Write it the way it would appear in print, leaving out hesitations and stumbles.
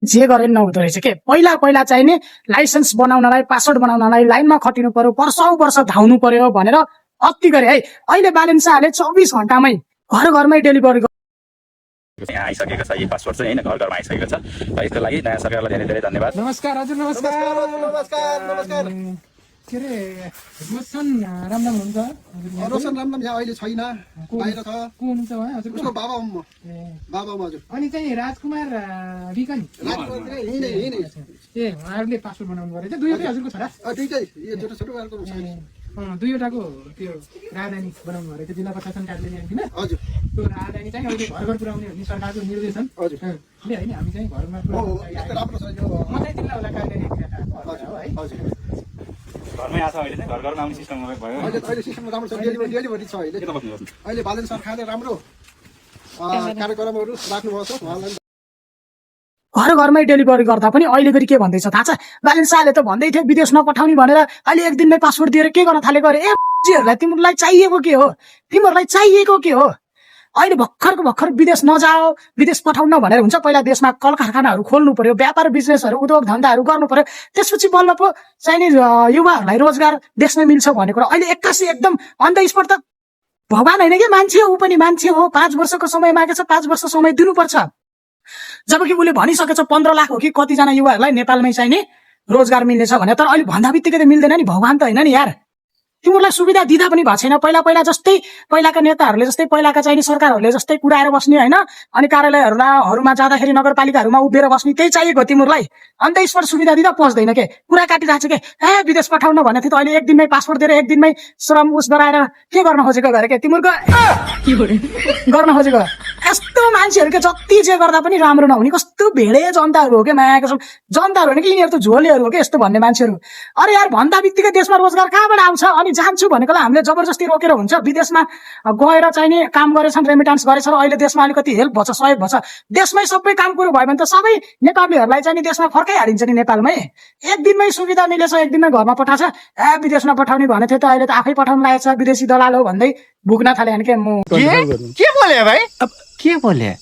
जे गरे नहुँदो रहेछ के पहिला पहिला चाहिने लाइसेन्स बनाउनलाई पासवर्ड बनाउनलाई लाइनमा खटिनु पर्यो वर्ष धाउनु पर्यो भनेर अति गरे है। अहिले बालेन शाहले 24 घण्टामै घर घरमै डेलिभरी यहाँ आइसकेको छ। यी पासपोर्ट चाहिँ हैन घर घरमा आइसकेको छ। र यसको लागि नयाँ सरकारलाई धेरै धेरै धन्यवाद। नमस्कार हजुर, नमस्कार नमस्कार। के रे रोशन रामनाम हुनुहुन्छ? रोशन रामनाम यहाँ अहिले छैन, बाहिर छ। को हुनुहुन्छ उहाँ हजुर? उसको बाबा हुँ म। बाबा हुँ हजुर। अनि चाहिँ राजकुमार विकन ए उहाँहरूले पासपोर्ट बनाउनु गरेछ। दुईवटै हजुरको छोरा? दुईटै, यो छोटो छोटो उहाँको छ। दुईवटाको त्यो राजधानी बनाउनु गरेको थियो जिल्ला प्रशासन कार्यालय होइन हजुर। त्यो राजधानी चाहिँ अहिले घर घर पुऱ्याउने भन्ने सरकारको निर्देशन हजुर। होइन हामी चाहिँ घरमा राम्रो छ यो। मात्रै जिल्ला होला कार्यालय है हजुर। घरमै आछ अहिले चाहिँ घर घरमा आउने सिस्टम भयो। अहिले सिस्टम राम्रो छ, डेलिभरी छ अहिले। अहिले बालेन सरकारले राम्रो कार्यक्रमहरू राख्नुभएको छ उहाँलाई। घर घरमै डेलिभरी गर्दा पनि अहिले फेरि के भन्दैछ थाहा छ? बालेन शाहले त भन्दै थियो विदेश नपठाउने भनेर, अहिले एक दिनमै पासपोर्ट दिएर के गर्न थालेको अरे? हरूलाई तिमीहरूलाई चाहिएको के हो? तिमीहरूलाई चाहिएको के हो? अहिले भर्खर विदेश नजाओ, विदेश पठाउन भनेर हुन्छ। पहिला देशमा कल कारखानाहरू खोल्नु पर्यो, व्यापार बिजनेसहरू उद्योग धन्दाहरू गर्नु पर्यो, त्यसपछि बल्ल पो चाहिने युवाहरूलाई रोजगार देशमै मिल्छ भनेको। अहिले 81 एकदम अन द स्पट त भगवान होइन कि मान्छे हो, ऊ पनि मान्छे हो। 5 वर्षको समय मागेछ, 5 वर्ष समय दिनुपर्छ। जबकि उसले भनिसकेछ 15 लाख हो कि कतिजना युवाहरूलाई नेपालमै चाहिने रोजगार मिल्नेछ भने। तर अहिले भन्दा बित्तिकै त मिल्दैन नि, भगवान त होइन नि यार। तिमीहरूलाई सुविधा दिँदा पनि भएको छैन। पहिला जस्तै पहिलाका नेताहरूले जस्तै पहिलाका चाहिने सरकारहरूले जस्तै कुराएर बस्ने होइन, अनि कार्यालयहरूमा जाँदाखेरि नगरपालिकाहरूमा उभिएर बस्ने त्यही चाहिएको तिमीहरूलाई। अन्त स्पट सुविधा दिँदा पस्दैन के, कुरा काटिरहेको छ के? विदेश पठाउन भनेको थियो त अहिले एक दिनमै पासपोर्ट दिएर एक दिनमै श्रम उस गराएर के गर्न खोजेको गरे के तिमीहरूको गर्न खोजेको? यस्तो मान्छेहरू के जति जे गर्दा पनि राम्रो नहुने कस्तो भेडे जनताहरू हो क्या मायाको जनताहरू होइन कि यिनीहरू त झोलेहरू हो कि यस्तो भन्ने मान्छेहरू। अरे यार भन्दा बित्तिकै देशमा रोजगार कहाँबाट आउँछ? अनि जान्छु भनेकोलाई हामीले जबरजस्ती रोकेर हुन्छ? विदेशमा गएर चाहिने काम गरेछन्, रेमिटान्स गरेछ र अहिले देशमा अलिकति हेल्प भएछ, सहयोग भएछ। देशमै सबै काम कुरो भयो भने त सबै नेपालीहरूलाई चाहिँ देशमा फर्काइहालिन्छ नि। नेपालमै एक दिनमै सुविधा मिलेछ, एक दिनमै घरमा पठाछ। विदेश नपठाउने भने थियो त अहिले त आफै पठाउनु लागेको छ, विदेशी दलाल हो भन्दै भुक्न थाले भने के म के बोले भाइ? अब के बोले